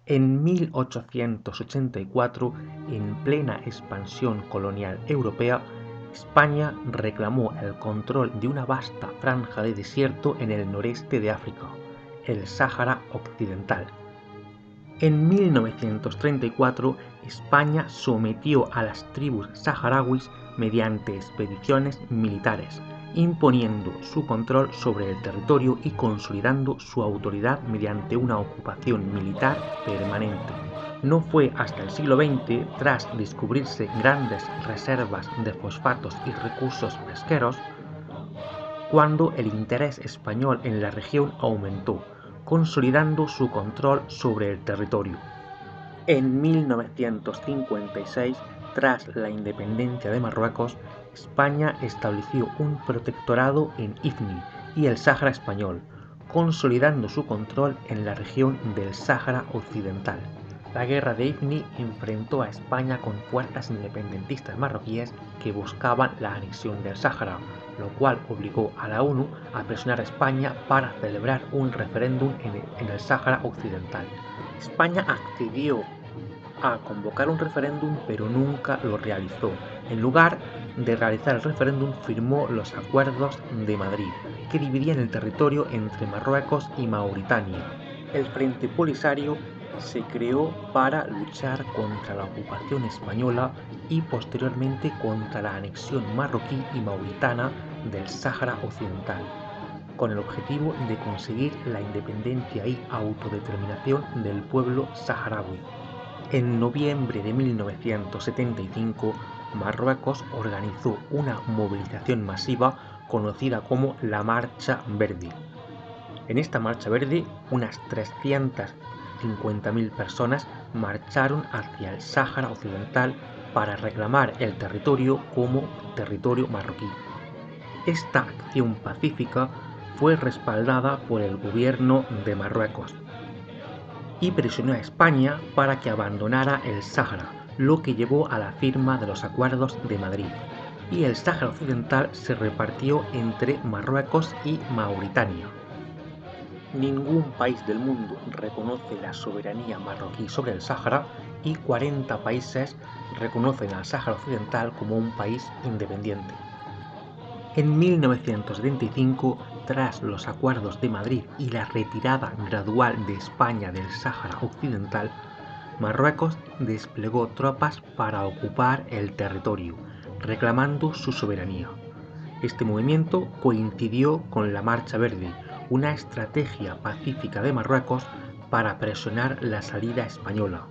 En 1884, en plena expansión colonial europea, España reclamó el control de una vasta franja de desierto en el noreste de África, el Sáhara Occidental. En 1934, España sometió a las tribus saharauis mediante expediciones militares, imponiendo su control sobre el territorio y consolidando su autoridad mediante una ocupación militar permanente. No fue hasta el siglo XX, tras descubrirse grandes reservas de fosfatos y recursos pesqueros, cuando el interés español en la región aumentó, consolidando su control sobre el territorio. En 1956, tras la independencia de Marruecos, España estableció un protectorado en Ifni y el Sáhara español, consolidando su control en la región del Sáhara Occidental. La guerra de Ifni enfrentó a España con fuerzas independentistas marroquíes que buscaban la anexión del Sáhara, lo cual obligó a la ONU a presionar a España para celebrar un referéndum en el Sáhara Occidental. España accedió a convocar un referéndum, pero nunca lo realizó. En lugar de realizar el referéndum, firmó los Acuerdos de Madrid, que dividían el territorio entre Marruecos y Mauritania. El Frente Polisario se creó para luchar contra la ocupación española y posteriormente contra la anexión marroquí y mauritana del Sáhara Occidental, con el objetivo de conseguir la independencia y autodeterminación del pueblo saharaui. En noviembre de 1975, Marruecos organizó una movilización masiva conocida como la Marcha Verde. En esta Marcha Verde, unas 350.000 personas marcharon hacia el Sáhara Occidental para reclamar el territorio como territorio marroquí. Esta acción pacífica fue respaldada por el gobierno de Marruecos y presionó a España para que abandonara el Sáhara, lo que llevó a la firma de los Acuerdos de Madrid, y el Sáhara Occidental se repartió entre Marruecos y Mauritania. Ningún país del mundo reconoce la soberanía marroquí sobre el Sáhara y 40 países reconocen al Sáhara Occidental como un país independiente. En 1975, tras los Acuerdos de Madrid y la retirada gradual de España del Sáhara Occidental, Marruecos desplegó tropas para ocupar el territorio, reclamando su soberanía. Este movimiento coincidió con la Marcha Verde, una estrategia pacífica de Marruecos para presionar la salida española,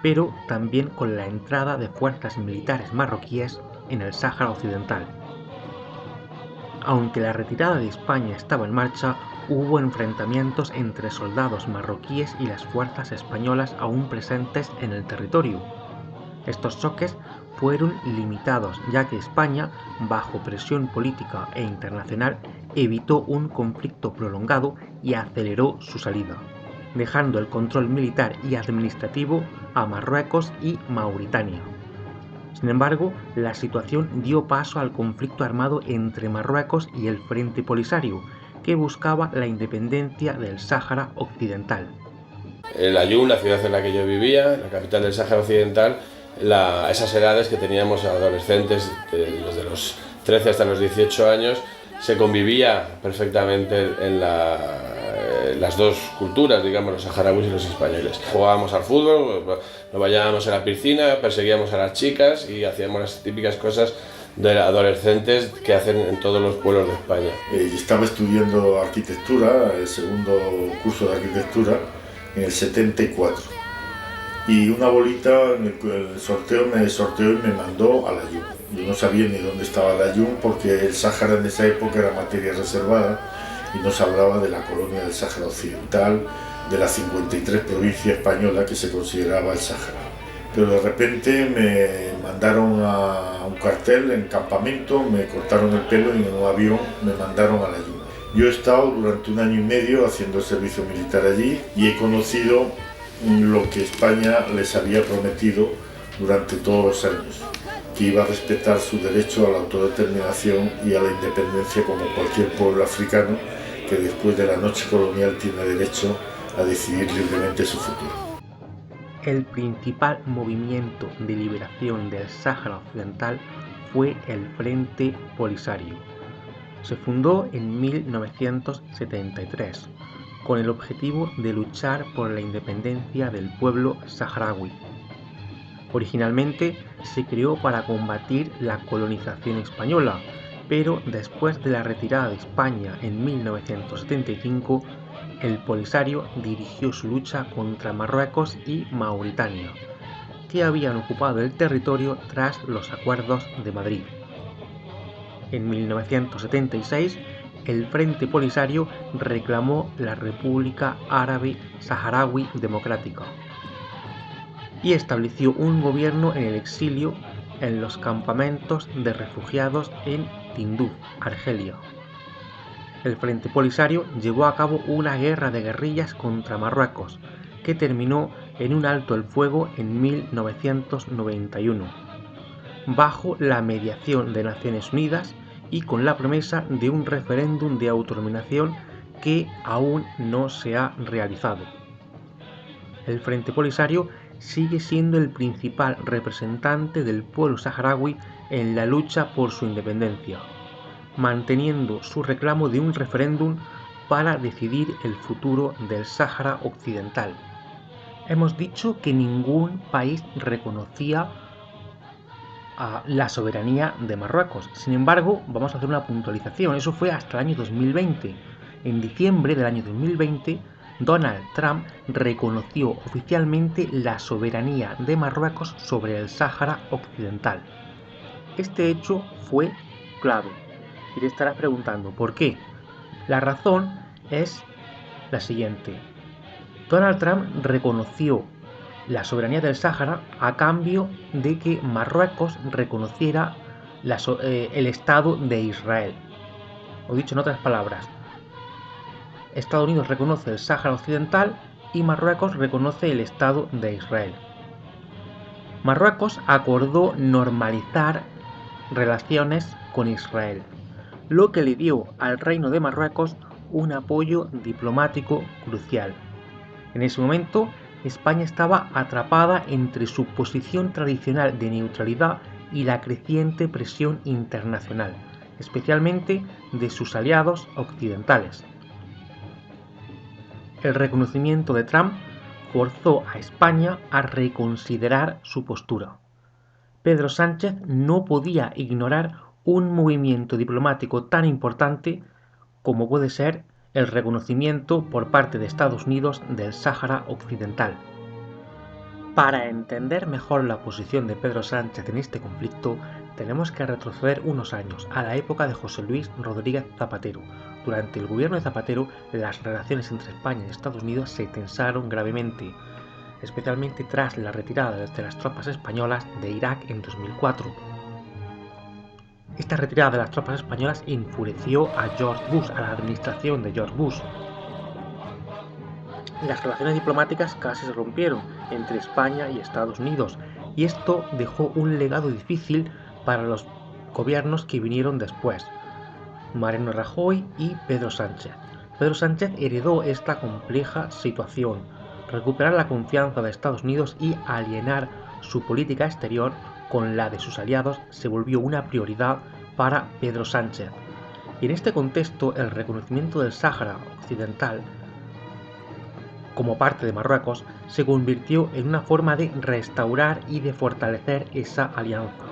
pero también con la entrada de fuerzas militares marroquíes en el Sáhara Occidental. Aunque la retirada de España estaba en marcha, hubo enfrentamientos entre soldados marroquíes y las fuerzas españolas aún presentes en el territorio. Estos choques fueron limitados, ya que España, bajo presión política e internacional, evitó un conflicto prolongado y aceleró su salida, dejando el control militar y administrativo a Marruecos y Mauritania. Sin embargo, la situación dio paso al conflicto armado entre Marruecos y el Frente Polisario, que buscaba la independencia del Sáhara Occidental. El Aaiún, la ciudad en la que yo vivía, la capital del Sáhara Occidental, esas edades que teníamos adolescentes, desde los 13 hasta los 18 años, se convivía perfectamente en las dos culturas, digamos, los saharauis y los españoles. Jugábamos al fútbol, nos bañábamos en la piscina, perseguíamos a las chicas y hacíamos las típicas cosas de adolescentes que hacen en todos los pueblos de España. Estaba estudiando arquitectura, el segundo curso de arquitectura, en el 74. Y una bolita en el sorteo me sorteó y me mandó al Aaiún. Yo no sabía ni dónde estaba el Aaiún porque el Sáhara en esa época era materia reservada y nos hablaba de la colonia del Sáhara Occidental, de las 53 provincias españolas que se consideraba el Sáhara. Pero de repente me mandaron a un cartel en campamento, me cortaron el pelo y en un avión me mandaron al Aaiún. Yo he estado durante 1 año y medio haciendo el servicio militar allí y he conocido lo que España les había prometido durante todos los años, que iba a respetar su derecho a la autodeterminación y a la independencia como cualquier pueblo africano que después de la noche colonial tiene derecho a decidir libremente su futuro. El principal movimiento de liberación del Sáhara Occidental fue el Frente Polisario. Se fundó en 1973 con el objetivo de luchar por la independencia del pueblo saharaui. Originalmente se creó para combatir la colonización española, pero después de la retirada de España en 1975, el Polisario dirigió su lucha contra Marruecos y Mauritania, que habían ocupado el territorio tras los acuerdos de Madrid. En 1976, el Frente Polisario reclamó la República Árabe Saharaui Democrática y estableció un gobierno en el exilio en los campamentos de refugiados en Tinduf, Argelia. El Frente Polisario llevó a cabo una guerra de guerrillas contra Marruecos, que terminó en un alto el fuego en 1991, bajo la mediación de Naciones Unidas y con la promesa de un referéndum de autodeterminación que aún no se ha realizado. El Frente Polisario sigue siendo el principal representante del pueblo saharaui en la lucha por su independencia, manteniendo su reclamo de un referéndum para decidir el futuro del Sáhara Occidental. Hemos dicho que ningún país reconocía la soberanía de Marruecos. Sin embargo, vamos a hacer una puntualización. Eso fue hasta el año 2020. En diciembre del año 2020, Donald Trump reconoció oficialmente la soberanía de Marruecos sobre el Sáhara Occidental. Este hecho fue clave. Y te estarás preguntando, ¿por qué? La razón es la siguiente. Donald Trump reconoció la soberanía del Sáhara a cambio de que Marruecos reconociera el Estado de Israel. O dicho en otras palabras, Estados Unidos reconoce el Sáhara Occidental y Marruecos reconoce el Estado de Israel. Marruecos acordó normalizar relaciones con Israel, lo que le dio al Reino de Marruecos un apoyo diplomático crucial. En ese momento, España estaba atrapada entre su posición tradicional de neutralidad y la creciente presión internacional, especialmente de sus aliados occidentales. El reconocimiento de Trump forzó a España a reconsiderar su postura. Pedro Sánchez no podía ignorar un movimiento diplomático tan importante como puede ser el reconocimiento por parte de Estados Unidos del Sáhara Occidental. Para entender mejor la posición de Pedro Sánchez en este conflicto, tenemos que retroceder unos años, a la época de José Luis Rodríguez Zapatero. Durante el gobierno de Zapatero, las relaciones entre España y Estados Unidos se tensaron gravemente, especialmente tras la retirada de las tropas españolas de Irak en 2004. Esta retirada de las tropas españolas enfureció a George Bush, a la administración de George Bush. Las relaciones diplomáticas casi se rompieron entre España y Estados Unidos, y esto dejó un legado difícil para los gobiernos que vinieron después, Mariano Rajoy y Pedro Sánchez. Pedro Sánchez heredó esta compleja situación. Recuperar la confianza de Estados Unidos y alienar su política exterior con la de sus aliados se volvió una prioridad para Pedro Sánchez. Y en este contexto, el reconocimiento del Sáhara Occidental como parte de Marruecos se convirtió en una forma de restaurar y de fortalecer esa alianza.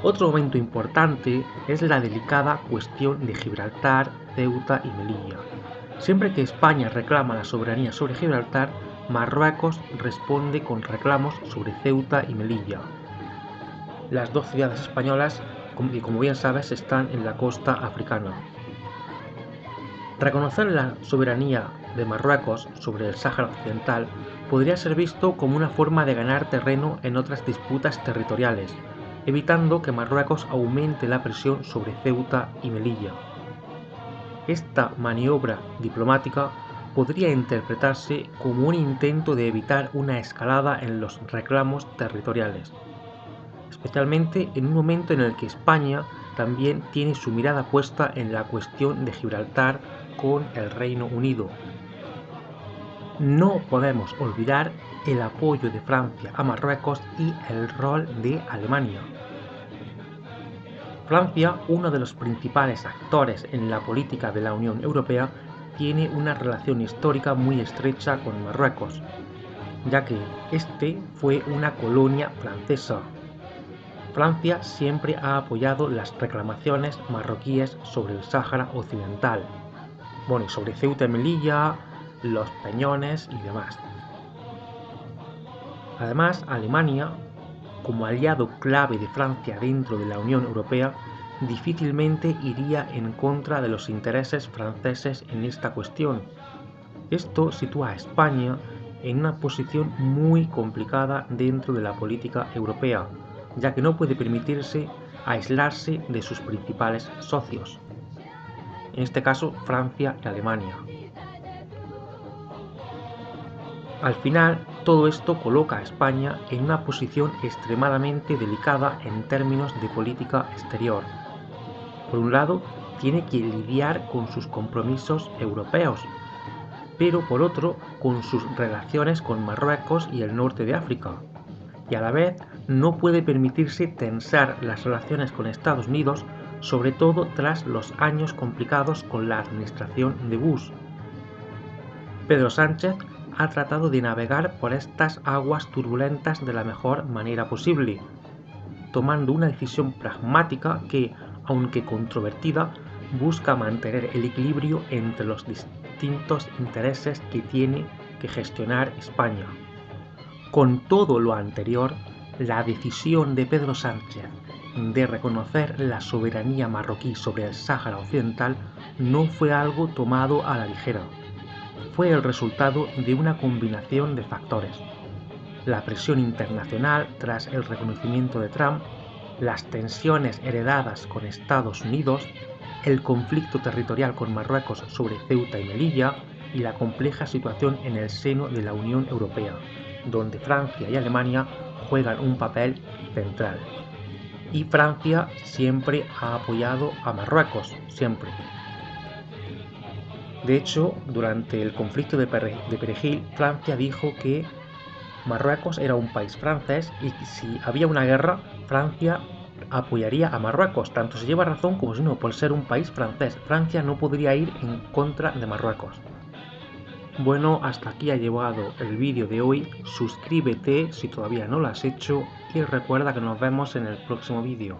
Otro momento importante es la delicada cuestión de Gibraltar, Ceuta y Melilla. Siempre que España reclama la soberanía sobre Gibraltar, Marruecos responde con reclamos sobre Ceuta y Melilla. Las dos ciudades españolas, como bien sabes, están en la costa africana. Reconocer la soberanía de Marruecos sobre el Sáhara Occidental podría ser visto como una forma de ganar terreno en otras disputas territoriales, evitando que Marruecos aumente la presión sobre Ceuta y Melilla. Esta maniobra diplomática podría interpretarse como un intento de evitar una escalada en los reclamos territoriales, especialmente en un momento en el que España también tiene su mirada puesta en la cuestión de Gibraltar con el Reino Unido. No podemos olvidar el apoyo de Francia a Marruecos y el rol de Alemania. Francia, uno de los principales actores en la política de la Unión Europea, tiene una relación histórica muy estrecha con Marruecos, ya que este fue una colonia francesa. Francia siempre ha apoyado las reclamaciones marroquíes sobre el Sáhara Occidental, y sobre Ceuta y Melilla, los Peñones y demás. Además, Alemania, como aliado clave de Francia dentro de la Unión Europea, difícilmente iría en contra de los intereses franceses en esta cuestión. Esto sitúa a España en una posición muy complicada dentro de la política europea, ya que no puede permitirse aislarse de sus principales socios, en este caso Francia y Alemania. Al final, todo esto coloca a España en una posición extremadamente delicada en términos de política exterior. Por un lado, tiene que lidiar con sus compromisos europeos, pero por otro, con sus relaciones con Marruecos y el norte de África. Y a la vez, no puede permitirse tensar las relaciones con Estados Unidos, sobre todo tras los años complicados con la administración de Bush. Pedro Sánchez ha tratado de navegar por estas aguas turbulentas de la mejor manera posible, tomando una decisión pragmática que, aunque controvertida, busca mantener el equilibrio entre los distintos intereses que tiene que gestionar España. Con todo lo anterior, la decisión de Pedro Sánchez de reconocer la soberanía marroquí sobre el Sáhara Occidental no fue algo tomado a la ligera. Fue el resultado de una combinación de factores: la presión internacional tras el reconocimiento de Trump, las tensiones heredadas con Estados Unidos, el conflicto territorial con Marruecos sobre Ceuta y Melilla y la compleja situación en el seno de la Unión Europea, donde Francia y Alemania juegan un papel central. Y Francia siempre ha apoyado a Marruecos, siempre. De hecho, durante el conflicto de Perejil, Francia dijo que Marruecos era un país francés y que si había una guerra, Francia apoyaría a Marruecos, tanto si lleva razón como si no, por ser un país francés. Francia no podría ir en contra de Marruecos. Bueno, hasta aquí ha llegado el vídeo de hoy. Suscríbete si todavía no lo has hecho y recuerda que nos vemos en el próximo vídeo.